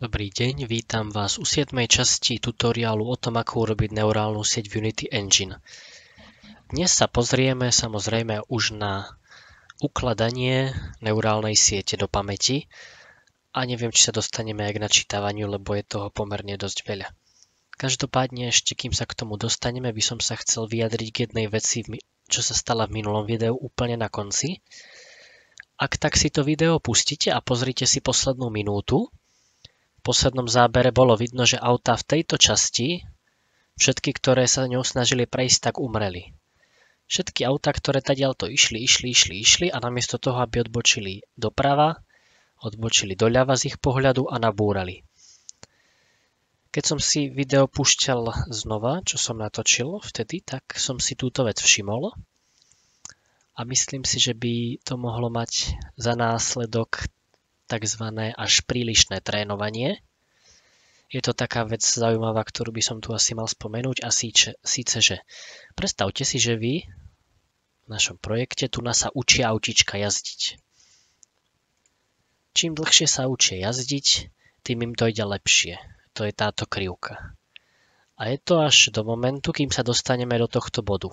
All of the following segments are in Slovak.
Dobrý deň, vítam vás u 7. časti tutoriálu o tom, ako urobiť neurálnu sieť v Unity Engine. Dnes sa pozrieme samozrejme už na ukladanie neurálnej siete do pamäti a neviem, či sa dostaneme aj k načítavaniu, lebo je toho pomerne dosť veľa. Každopádne ešte, kým sa k tomu dostaneme, by som sa chcel vyjadriť k jednej veci, čo sa stala v minulom videu úplne na konci. Ak tak si to video pustíte a pozrite si poslednú minútu, v poslednom zábere bolo vidno, že autá v tejto časti, všetky, ktoré sa ňou snažili prejsť, tak umreli. Všetky autá, ktoré tadiaľto išli a namiesto toho, aby odbočili doprava, odbočili doľava z ich pohľadu a nabúrali. Keď som si video púšťal znova, čo som natočil vtedy, tak som si túto vec všimol a myslím si, že by to mohlo mať za následok takzvané až prílišné trénovanie. Je to taká vec zaujímavá, ktorú by som tu asi mal spomenúť a síce, že predstavte si, že vy v našom projekte tu sa učia autička jazdiť. Čím dlhšie sa učia jazdiť, tým im to ide lepšie. To je táto krivka. A je to až do momentu, kým sa dostaneme do tohto bodu.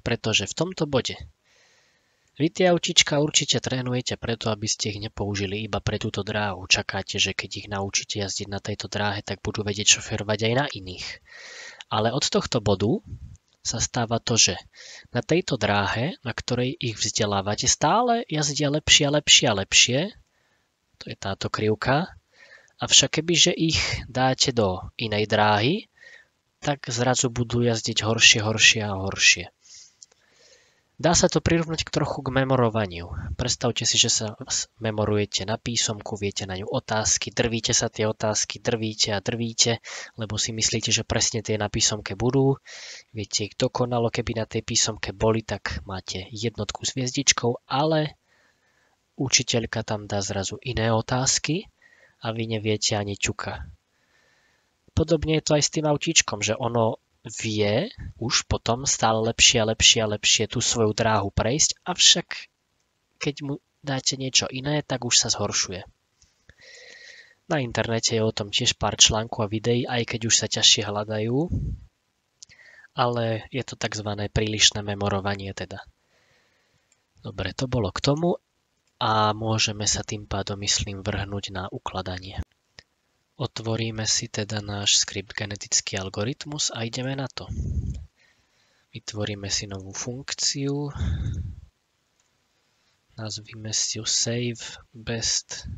Pretože v tomto bode vy tie autička určite trénujete preto, aby ste ich nepoužili iba pre túto dráhu. Čakáte, že keď ich naučíte jazdiť na tejto dráhe, tak budú vedieť šoférovať aj na iných. Ale od tohto bodu sa stáva to, že na tejto dráhe, na ktorej ich vzdelávate, stále jazdia lepšie a lepšie a lepšie. To je táto krivka. Avšak kebyže ich dáte do inej dráhy, tak zrazu budú jazdiť horšie a horšie. Dá sa to prirovnať trochu k memorovaniu. Predstavte si, že sa memorujete na písomku, viete na ňu otázky, drvíte sa tie otázky, drvíte, lebo si myslíte, že presne tie na písomke budú. Viete ich dokonalo, keby na tej písomke boli, tak máte jednotku s hviezdičkou, ale učiteľka tam dá zrazu iné otázky a vy neviete ani ťuka. Podobne je to aj s tým autíčkom, že ono vie už potom stále lepšie a lepšie tú svoju dráhu prejsť, avšak keď mu dáte niečo iné, tak už sa zhoršuje. Na internete je o tom tiež pár článkov a videí, aj keď už sa ťažšie hľadajú, ale je to tzv. Prílišné memorovanie teda. Dobre, to bolo k tomu a môžeme sa tým pádom, myslím, vrhnúť na ukladanie. Otvoríme si teda náš skript genetický algoritmus a ideme na to. Vytvoríme si novú funkciu. Nazvime si ju Save Best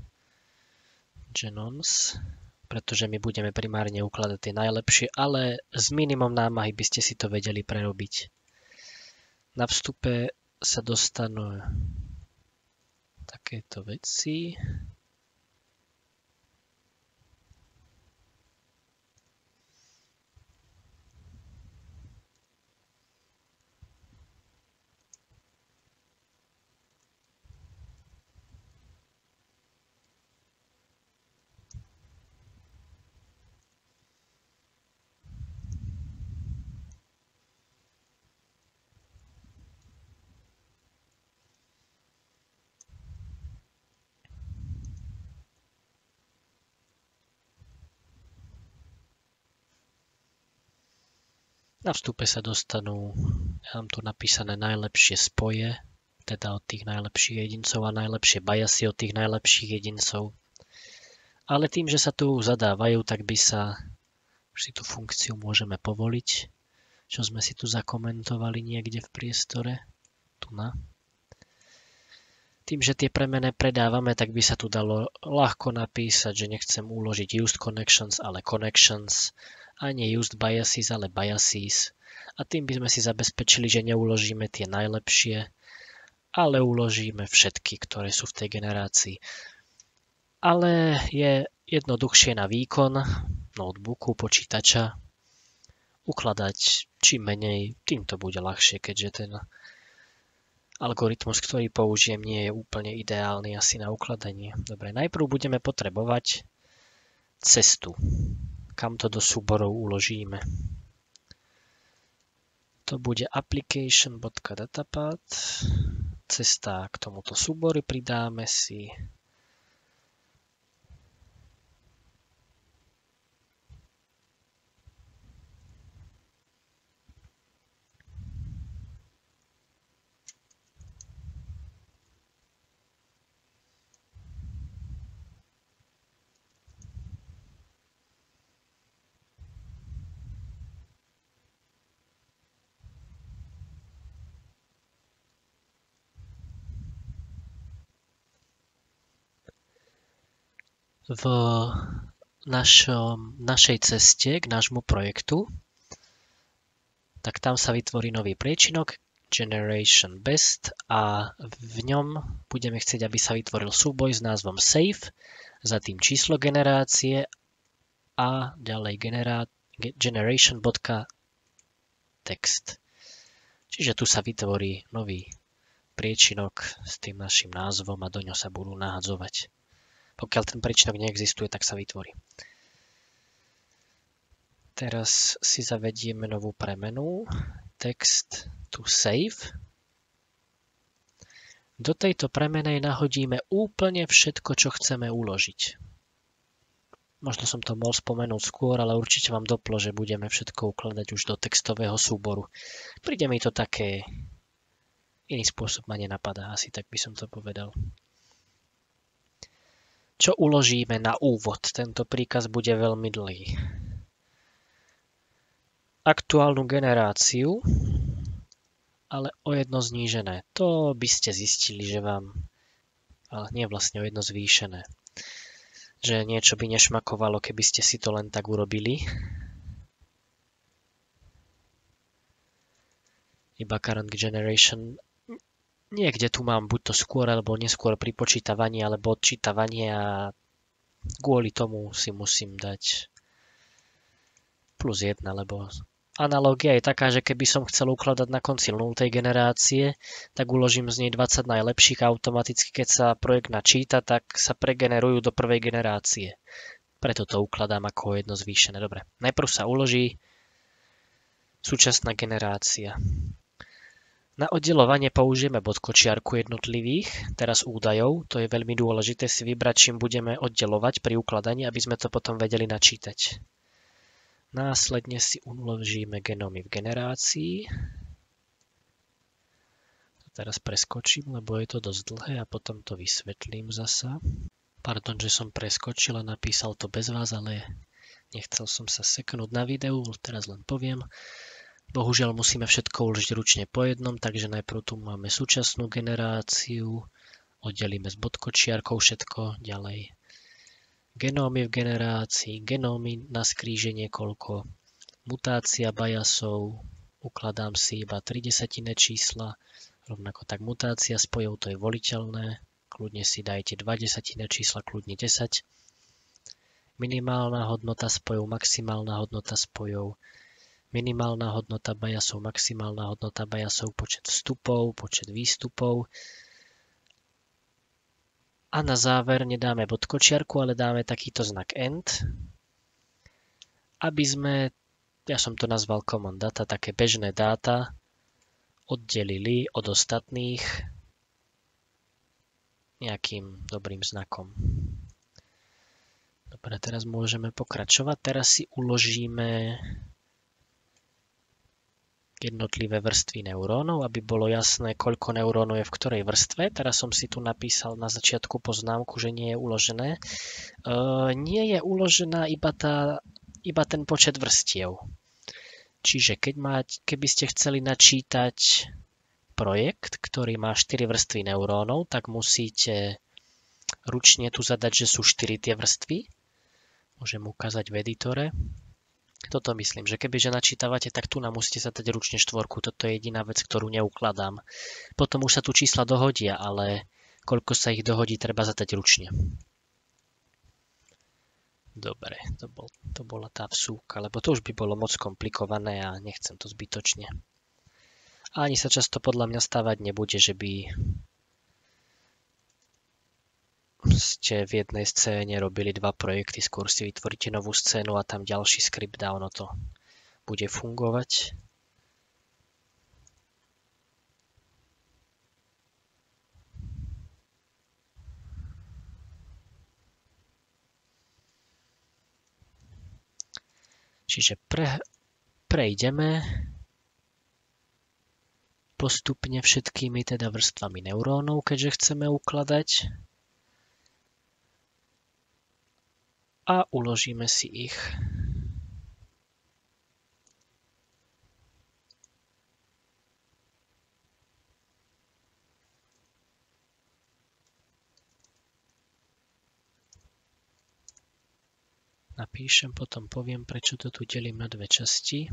Genons, pretože my budeme primárne ukladať tie najlepšie, ale s minimum námahy by ste si to vedeli prerobiť. Na vstupe sa dostanú takéto veci. Na vstupe sa dostanú, ja mám tu napísané najlepšie spoje, teda od tých najlepších jedincov a najlepšie biasy od tých najlepších jedincov. Ale tým, že sa tu zadávajú, tak by sa, už si tú funkciu môžeme povoliť, čo sme si tu zakomentovali niekde v priestore. Tu na. Tým, že tie premenné predávame, tak by sa tu dalo ľahko napísať, že nechcem uložiť used connections, ale connections, a nie used biases, ale biases. A tým by sme si zabezpečili, že neuložíme tie najlepšie, ale uložíme všetky, ktoré sú v tej generácii. Ale je jednoduchšie na výkon notebooku, počítača ukladať čím menej, tým to bude ľahšie, keďže ten algoritmus, ktorý použijem, nie je úplne ideálny asi na ukladanie. Dobre, najprv budeme potrebovať cestu, kam to do súborov uložíme. To bude application.datapath, cesta k tomuto súboru, pridáme si v našej ceste k nášmu projektu, tak tam sa vytvorí nový priečinok Generation Best a v ňom budeme chcieť, aby sa vytvoril súboj s názvom Save, za tým číslo generácie a ďalej generation.text. Čiže tu sa vytvorí nový priečinok s tým našim názvom a do ňo sa budú nahadzovať. Pokiaľ ten priečinok neexistuje, tak sa vytvorí. Teraz si zavedieme novú premenu text to save. Do tejto premenej nahodíme úplne všetko, čo chceme uložiť. Možno som to mohol spomenúť skôr, ale určite vám doplo, že budeme všetko ukladať už do textového súboru. Príde mi to také... Iný spôsob ma nenapadá, asi tak by som to povedal. Čo uložíme na úvod? Tento príkaz bude veľmi dlhý. Aktuálnu generáciu, ale o jedno znížené. To by ste zistili, že vám... Ale nie vlastne o jedno zvýšené. Že niečo by nešmakovalo, keby ste si to len tak urobili. Iba current generation. Niekde tu mám buď to skôr alebo neskôr pri počítavaní alebo odčítavaní a kvôli tomu si musím dať +1, lebo analogia je taká, že keby som chcel ukladať na konci 0. generácie, tak uložím z nej 20 najlepších a automaticky, keď sa projekt načíta, tak sa pregenerujú do prvej generácie. Preto to ukladám ako jedno zvýšené. Dobre, najprv sa uloží súčasná generácia. Na oddeľovanie použijeme bodkočiarku jednotlivých, teraz údajov. To je veľmi dôležité si vybrať, čím budeme oddeľovať pri ukladaní, aby sme to potom vedeli načítať. Následne si uložíme genómy v generácii. Teraz preskočím, lebo je to dosť dlhé a potom to vysvetlím zasa. Pardon, že som preskočil a napísal to bez vás, ale nechcel som sa seknúť na videu, teraz len poviem. Bohužiaľ musíme všetko uložiť ručne po jednom, takže najprv tu máme súčasnú generáciu, oddelíme s bodkočiarkou všetko, ďalej genómy v generácii, genómy na skríženie koľko, mutácia biasov, ukladám si iba 3/10 čísla, rovnako tak mutácia spojov, to je voliteľné, kľudne si dajte 2/10 čísla, kľudne 10, minimálna hodnota spojov, maximálna hodnota spojov, minimálna hodnota biasov, maximálna hodnota biasov, počet vstupov, počet výstupov. A na záver nedáme bodkočiarku, ale dáme takýto znak AND, aby sme, ja som to nazval common data, také bežné dáta, oddelili od ostatných nejakým dobrým znakom. Dobre, teraz môžeme pokračovať. Teraz si uložíme jednotlivé vrstvy neurónov, aby bolo jasné, koľko neurónov je v ktorej vrstve. Teraz som si tu napísal na začiatku poznámku, že nie je uložené. Nie je uložená iba ten počet vrstiev. Čiže keby ste chceli načítať projekt, ktorý má 4 vrstvy neurónov, tak musíte ručne tu zadať, že sú 4 tie vrstvy. Môžem ukázať v editore. Toto myslím, že kebyže načítavate, tak tu nám musíte zadať ručne 4. Toto je jediná vec, ktorú neukladám. Potom už sa tu čísla dohodia, ale koľko sa ich dohodí, treba zadať ručne. Dobre, to bola tá vsúka, lebo to už by bolo moc komplikované a nechcem to zbytočne. A ani sa často podľa mňa stávať nebude, že by ste v jednej scéne robili 2 projekty, skôr si vytvoríte novú scénu a tam ďalší skript a ono to bude fungovať. Čiže prejdeme postupne všetkými teda vrstvami neurónov, keďže chceme ukladať. A uložíme si ich. napíšem, potom poviem, prečo to tu delím na dve časti.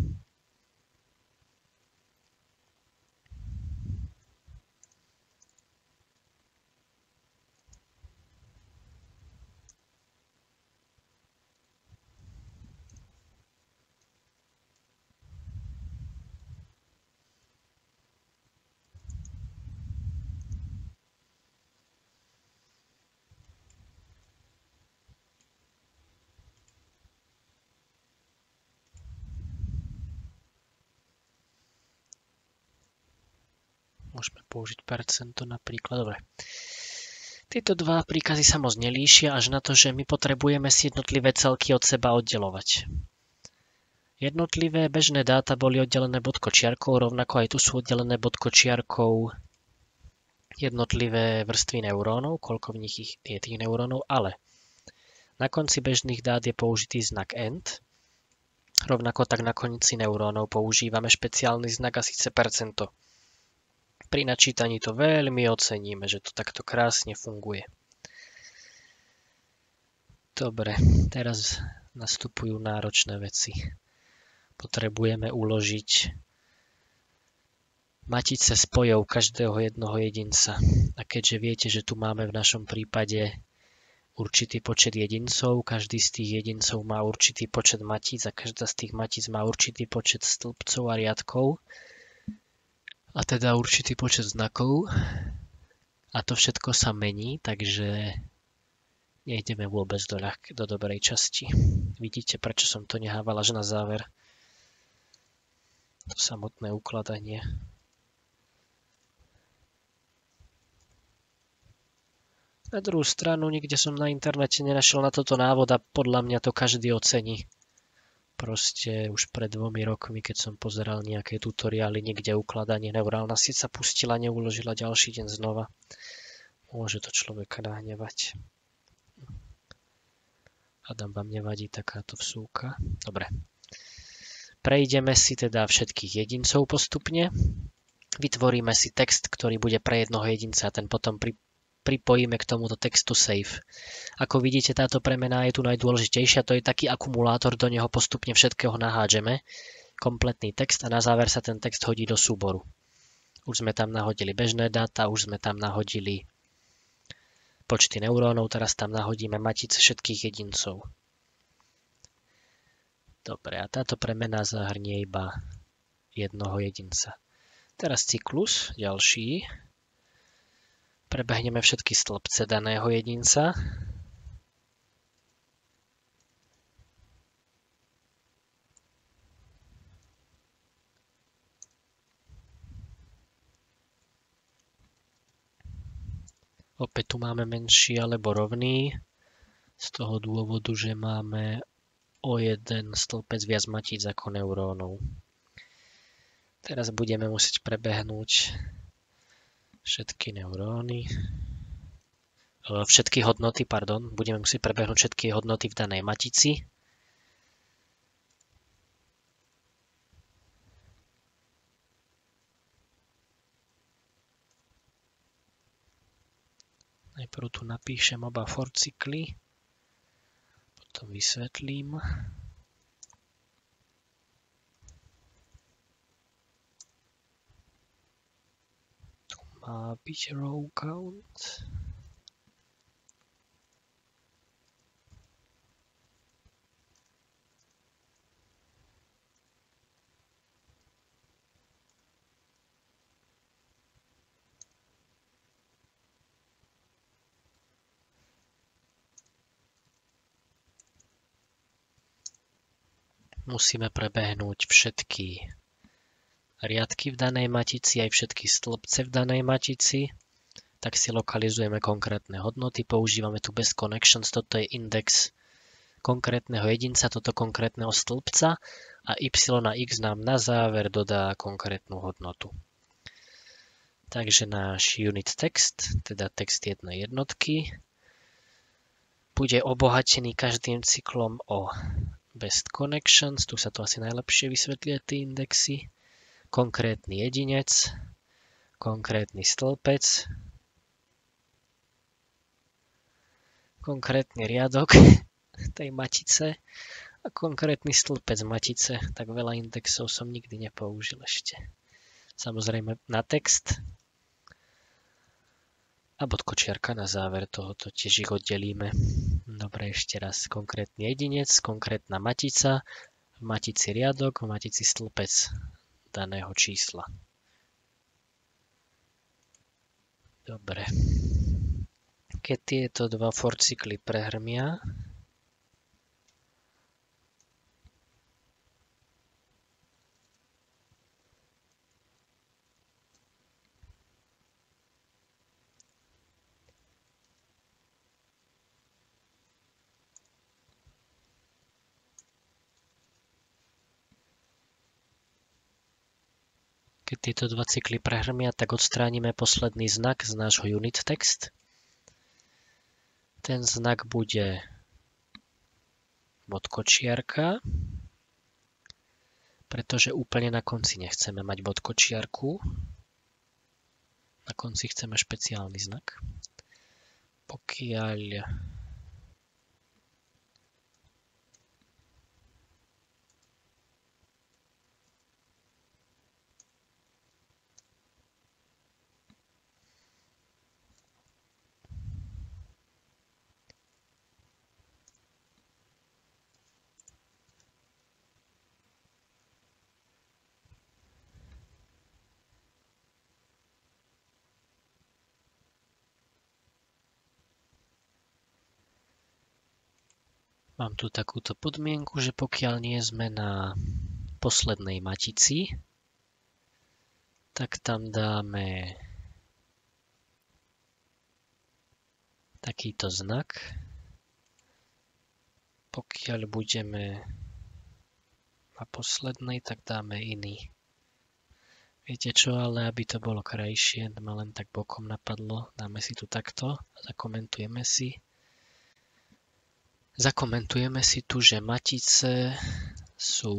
Môžeme použiť percento napríklad. Dobre. Tieto dva príkazy sa moc nelíšia až na to, že my potrebujeme si jednotlivé celky od seba oddelovať. Jednotlivé bežné dáta boli oddelené bodkočiarkou, rovnako aj tu sú oddelené bodkočiarkou jednotlivé vrstvy neurónov, koľko v nich je tých neurónov, ale na konci bežných dát je použitý znak AND. Rovnako tak na konci neurónov používame špeciálny znak a síce percento. Pri načítaní to veľmi oceníme, že to takto krásne funguje. Dobre, teraz nastupujú náročné veci. Potrebujeme uložiť matice spojov každého jednoho jedinca. A keďže viete, že tu máme v našom prípade určitý počet jedincov, každý z tých jedincov má určitý počet matíc a každá z tých matíc má určitý počet stĺpcov a riadkov, a teda určitý počet znakov. A to všetko sa mení, takže nejdeme vôbec do dobrej časti. Vidíte, prečo som to nehával až na záver. To samotné ukladanie. Na druhú stranu, nikde som na internete nenašiel na toto návod a podľa mňa to každý ocení. Proste už pred 2 rokmi, keď som pozeral nejaké tutoriály, niekde ukladanie neurálna sieť sa pustila, neuložila ďalší deň znova. Môže to človeka nahnevať. Adam, vám nevadí takáto vsúka? Dobre. Prejdeme si teda všetkých jedincov postupne. Vytvoríme si text, ktorý bude pre jednoho jedinca a ten potom pripojíme k tomuto textu save. Ako vidíte, táto premena je tu najdôležitejšia, to je taký akumulátor, do neho postupne všetkého nahádžeme, kompletný text a na záver sa ten text hodí do súboru. Už sme tam nahodili bežné dáta, už sme tam nahodili počty neurónov, teraz tam nahodíme matice všetkých jedincov. Dobre, a táto premena zahrnie iba jednoho jedinca. Teraz cyklus, ďalší. Prebehneme všetky stĺpce daného jedinca. Opäť tu máme menší alebo rovný. Z toho dôvodu, že máme o jeden stĺpec viac matíc ako neurónov. Teraz budeme musieť prebehnúť všetky neuróny, všetky hodnoty, budeme musieť prebehnúť všetky hodnoty v danej matici. Najprv tu napíšem oba for cykly, potom vysvetlím. Má byť row count. Musíme prebehnúť všetky riadky v danej matici, aj všetky stĺpce v danej matici. Tak si lokalizujeme konkrétne hodnoty. Používame tu best connections, toto je index konkrétneho jedinca, toto konkrétneho stĺpca a y a x nám na záver dodá konkrétnu hodnotu. Takže náš unit text, teda text jednej jednotky, bude obohatený každým cyklom o best connections, tu sa to asi najlepšie vysvetlia tie indexy, konkrétny jedinec, konkrétny stĺpec, konkrétny riadok tej matice a konkrétny stĺpec matice, tak veľa indexov som nikdy nepoužil ešte. Samozrejme na text a bodkočiarka na záver tohoto, tiež ich oddelíme. Dobre, ešte raz. Konkrétny jedinec, konkrétna matica, v matici riadok, v matici stĺpec daného čísla. Dobre. Keď tieto dva for cykly prehrmia, keď tieto dva cykly prehrmia, tak odstránime posledný znak z nášho unit text. Ten znak bude bodkočiarka, pretože úplne na konci nechceme mať bodkočiarku. Na konci chceme špeciálny znak. Pokiaľ mám tu takúto podmienku, že pokiaľ nie sme na poslednej matici, tak tam dáme takýto znak. Pokiaľ budeme na poslednej, tak dáme iný. Viete čo, ale aby to bolo krajšie, ma len tak bokom napadlo, dáme si tu takto a zakomentujeme si. Zakomentujeme si tu, že matice sú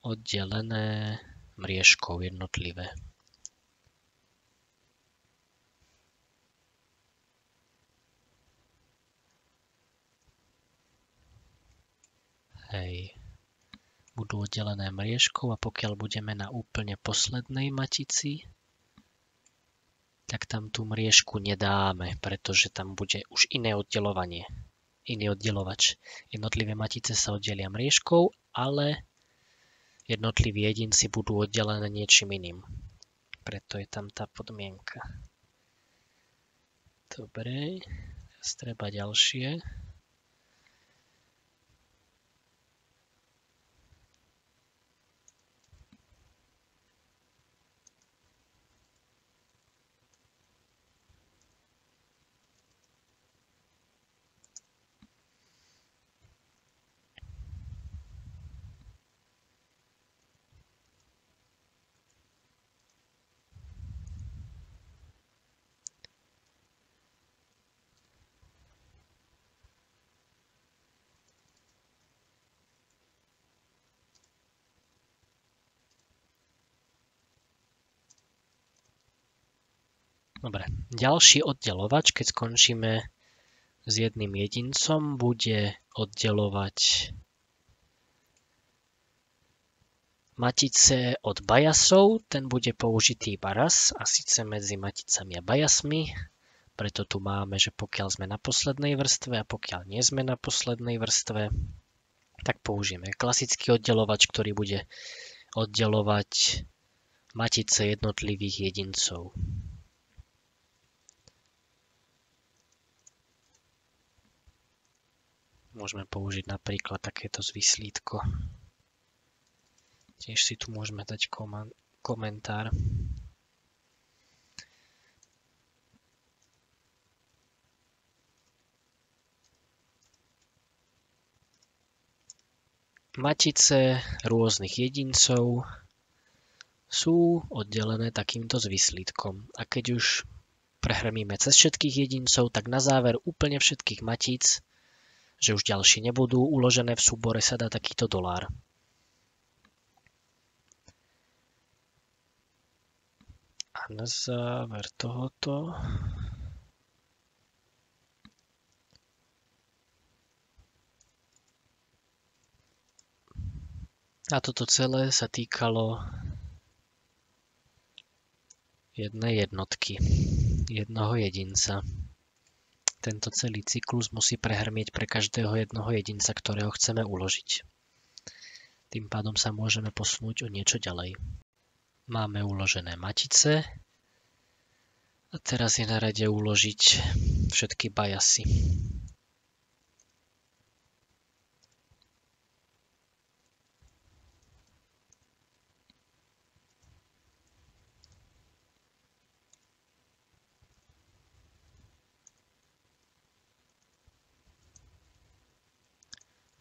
oddelené mriežkou jednotlivé. Hej. Budú oddelené mriežkou a pokiaľ budeme na úplne poslednej matici, tak tam tú mriežku nedáme, pretože tam bude už iné oddelovanie, iný oddelovač. Jednotlivé matice sa oddelia mriežkou, ale jednotliví jedinci budú oddelené niečím iným. Preto je tam tá podmienka. Dobre, teraz treba ďalšie. Dobre, ďalší oddelovač, keď skončíme s jedným jedincom, bude oddelovať matice od bajasov. Ten bude použitý iba raz, a síce medzi maticami a bajasmi. Preto tu máme, že pokiaľ sme na poslednej vrstve a pokiaľ nie sme na poslednej vrstve, tak použijeme klasický oddelovač, ktorý bude oddelovať matice jednotlivých jedincov. Môžeme použiť napríklad takéto zvislítko. Tiež si tu môžeme dať komentár. Matice rôznych jedincov sú oddelené takýmto zvislítkom. A keď už prehrmíme cez všetkých jedincov, tak na záver úplne všetkých matíc, že už ďalšie nebudú uložené v súbore, sa dá takýto dolár. A na záver tohoto A toto celé sa týkalo jednej jednotky, jednoho jedinca. Tento celý cyklus musí prehrmieť pre každého jednoho jedinca, ktorého chceme uložiť. Tým pádom sa môžeme posunúť o niečo ďalej. Máme uložené matice a teraz je na rade uložiť všetky bajasy.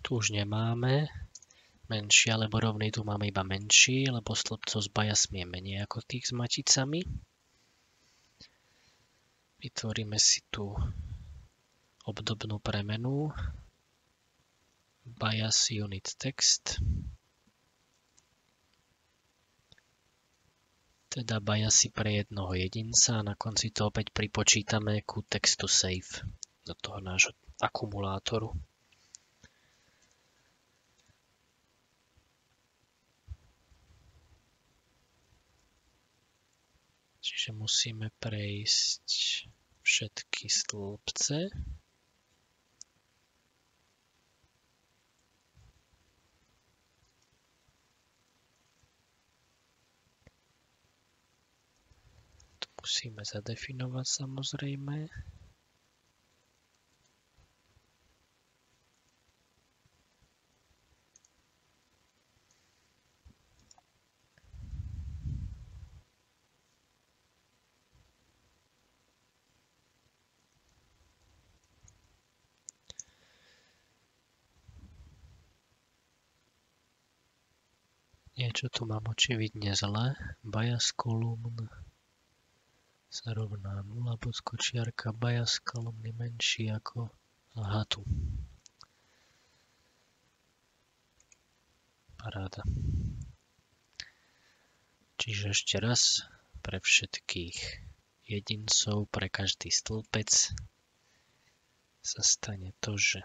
Tu už nemáme menší alebo rovný, tu máme iba menší, lebo stĺpcov s bajasmi je menej ako tých s maticami. Vytvoríme si tu obdobnú premenu bias unit text, teda biasy pre jednoho jedinca a na konci to opäť pripočítame ku textu save do toho nášho akumulátoru. Čiže musíme prejsť všetky stĺpce. Tu musíme zadefinovať samozrejme. Niečo tu mám očividne zle. Bias kolumn sa rovná 0, podkočiarka bias kolumny menší ako... Aha, tu. Paráda. Čiže ešte raz, pre všetkých jedincov, pre každý stĺpec sa stane to, že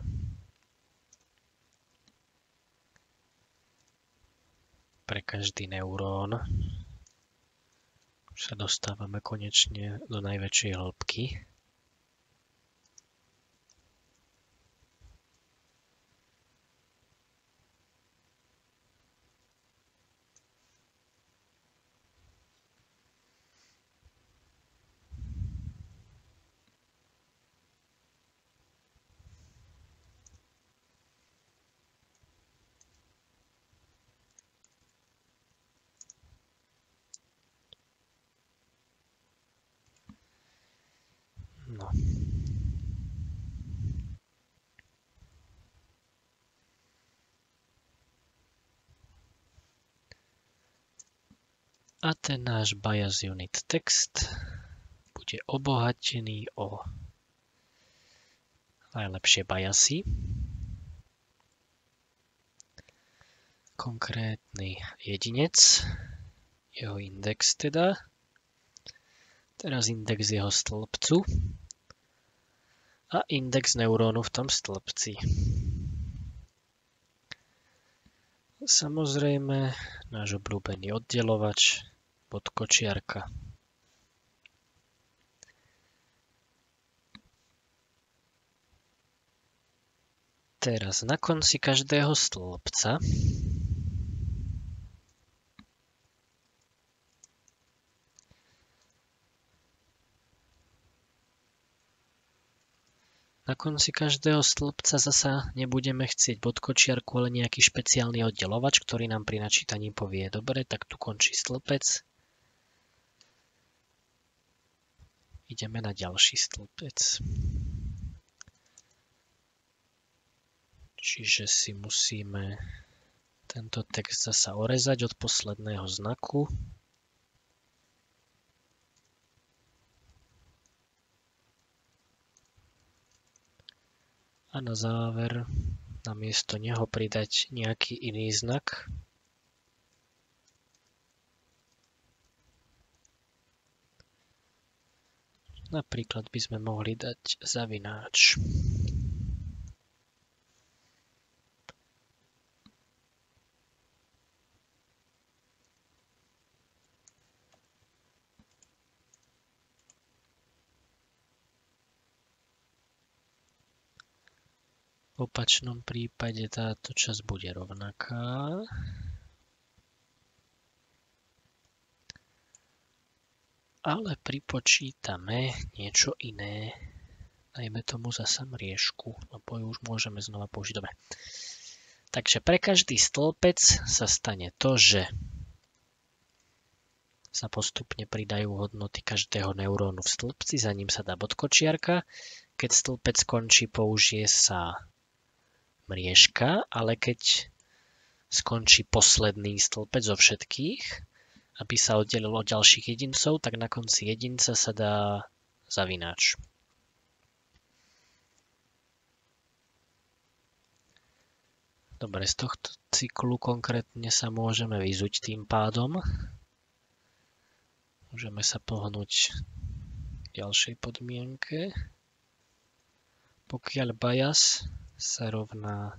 pre každý neurón sa dostávame konečne do najväčšej hĺbky. No. A ten náš bias unit text bude obohatený o najlepšie biasy. Konkrétny jedinec, jeho index teda. Teraz index jeho stĺpcu a index neurónu v tom stĺpci. Samozrejme, náš obľúbený oddelovač, podkočiarka. Teraz na konci každého stĺpca zasa nebudeme chcieť bodkočiarku, ale nejaký špeciálny oddelovač, ktorý nám pri načítaní povie, dobre, tak tu končí stĺpec. Ideme na ďalší stĺpec. Čiže si musíme tento text zasa orezať od posledného znaku. A na záver namiesto neho pridať nejaký iný znak. Napríklad by sme mohli dať zavináč. V opačnom prípade táto časť bude rovnaká. Ale pripočítame niečo iné. Dajme tomu zasa mriežku, lebo ju už môžeme znova použiť. Dobre. Takže pre každý stĺpec sa stane to, že sa postupne pridajú hodnoty každého neurónu v stĺpci, za ním sa dá bodkočiarka. Keď stĺpec skončí, použije sa mriežka, ale keď skončí posledný stĺpec zo všetkých, aby sa oddelilo od ďalších jedincov, tak na konci jedinca sa dá zavináč. Dobre, z tohto cyklu konkrétne sa môžeme vyzuť tým pádom. Môžeme sa pohnúť k ďalšej podmienke. Pokiaľ bias sa rovná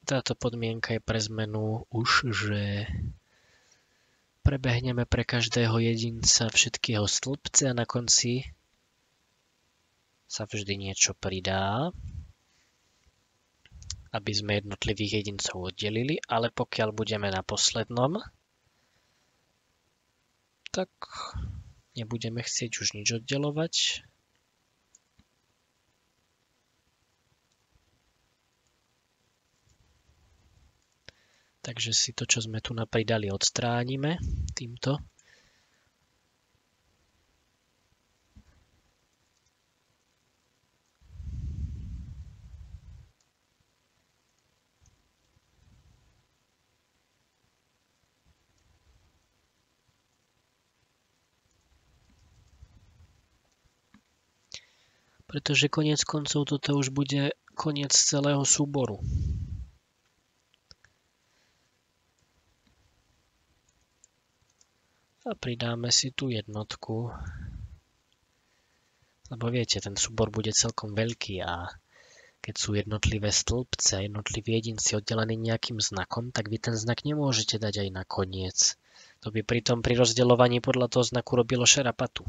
táto podmienka je pre zmenu už, že prebehneme pre každého jedinca všetkého stĺpce a na konci sa vždy niečo pridá, aby sme jednotlivých jedincov oddelili, ale pokiaľ budeme na poslednom, tak nebudeme chcieť už nič oddelovať. Takže si to, čo sme tu napridali, odstránime týmto. Pretože koniec koncov toto už bude koniec celého súboru. A pridáme si tú jednotku. Lebo viete, ten súbor bude celkom veľký a keď sú jednotlivé stĺpce a jednotliví jedinci oddelení nejakým znakom, tak vy ten znak nemôžete dať aj na koniec. To by pri rozdeľovaní podľa toho znaku robilo šarapatu.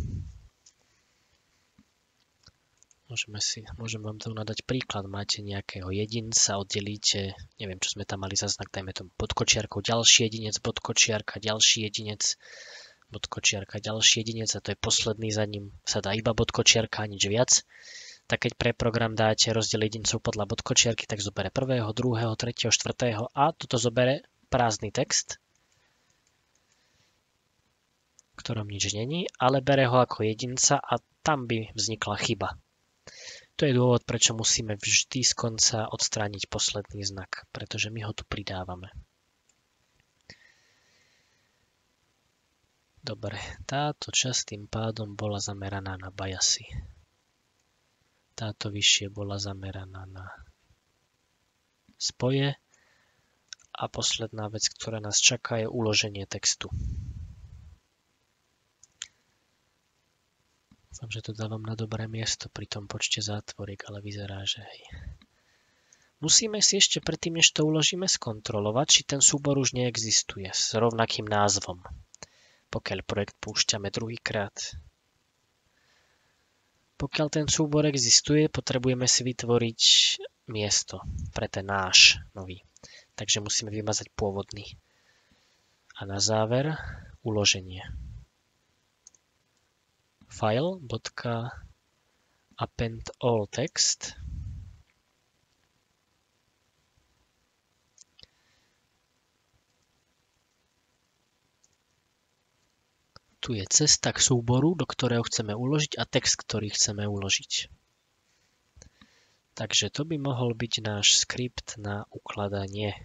Môžem vám tu nadať príklad. Máte nejakého jedinca, oddelíte, neviem, čo sme tam mali za znak, dajme tomu bodkočiarkou, ďalší jedinec, bodkočiarka, ďalší jedinec, bodkočiarka, ďalší jedinec a to je posledný, za ním sa dá iba bodkočiarka a nič viac. Tak keď pre program dáte rozdiel jedincov podľa bodkočiarky, tak zobere prvého, druhého, tretieho, štvrtého a toto zobere prázdny text, v ktorom nič není, ale bere ho ako jedinca a tam by vznikla chyba. To je dôvod, prečo musíme vždy z konca odstrániť posledný znak, pretože my ho tu pridávame. Dobre, táto časť tým pádom bola zameraná na biasy. Táto vyššie bola zameraná na spoje. A posledná vec, ktorá nás čaká, je uloženie textu. Dúfam, že to dávam na dobré miesto pri tom počte zátvoriek, ale vyzerá, že hej. Musíme si ešte predtým, než to uložíme, skontrolovať, či ten súbor už neexistuje s rovnakým názvom, pokiaľ projekt púšťame druhýkrát. Pokiaľ ten súbor existuje, potrebujeme si vytvoriť miesto pre ten náš nový. Takže musíme vymazať pôvodný. A na záver uloženie. File.append all text. Tu je cesta k súboru, do ktorého chceme uložiť a text, ktorý chceme uložiť. Takže to by mohol byť náš skript na ukladanie.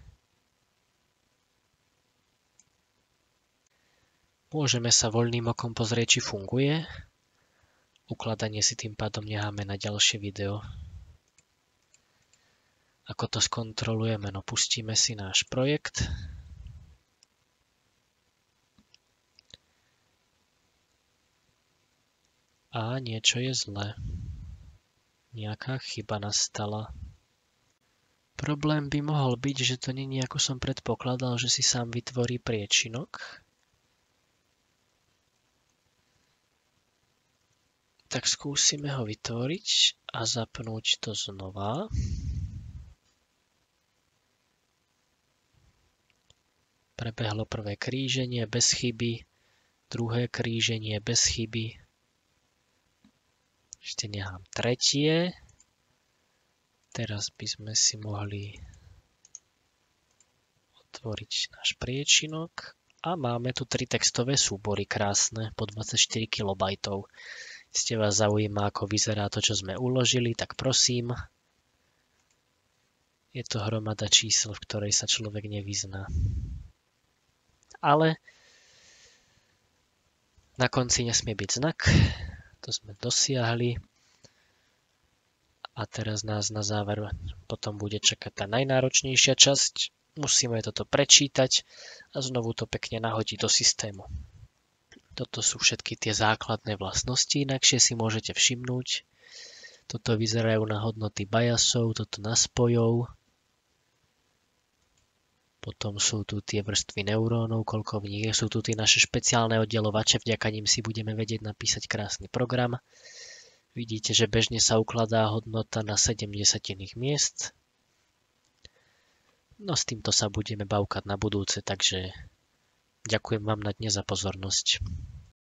Môžeme sa voľným okom pozrieť, či funguje. Ukladanie si tým pádom necháme na ďalšie video. Ako to skontrolujeme? No pustíme si náš projekt. A niečo je zlé. Nejaká chyba nastala. Problém by mohol byť, že to nie je, ako som predpokladal, že si sám vytvorí priečinok. Tak skúsime ho vytvoriť a zapnúť to znova. Prebehlo prvé kríženie bez chyby, druhé kríženie bez chyby. Ešte nechám tretie. Teraz by sme si mohli otvoriť náš priečinok a máme tu 3 textové súbory krásne po 24 KB. Ste vás zaujíma, ako vyzerá to, čo sme uložili, tak prosím. Je to hromada čísel, v ktorej sa človek nevyzná. Ale na konci nesmie byť znak. To sme dosiahli. A teraz nás na záver potom bude čakať tá najnáročnejšia časť. Musíme toto prečítať a znovu to pekne nahodiť do systému. Toto sú všetky tie základné vlastnosti, inakšie si môžete všimnúť. Toto vyzerajú na hodnoty biasov, toto na spojov. Potom sú tu tie vrstvy neurónov, koľko v nich je. Sú tu tie naše špeciálne oddelovače, vďaka nim si budeme vedieť napísať krásny program. Vidíte, že bežne sa ukladá hodnota na 7 desatinných miest. No s týmto sa budeme bavkať na budúce, takže ďakujem vám na dnes za pozornosť.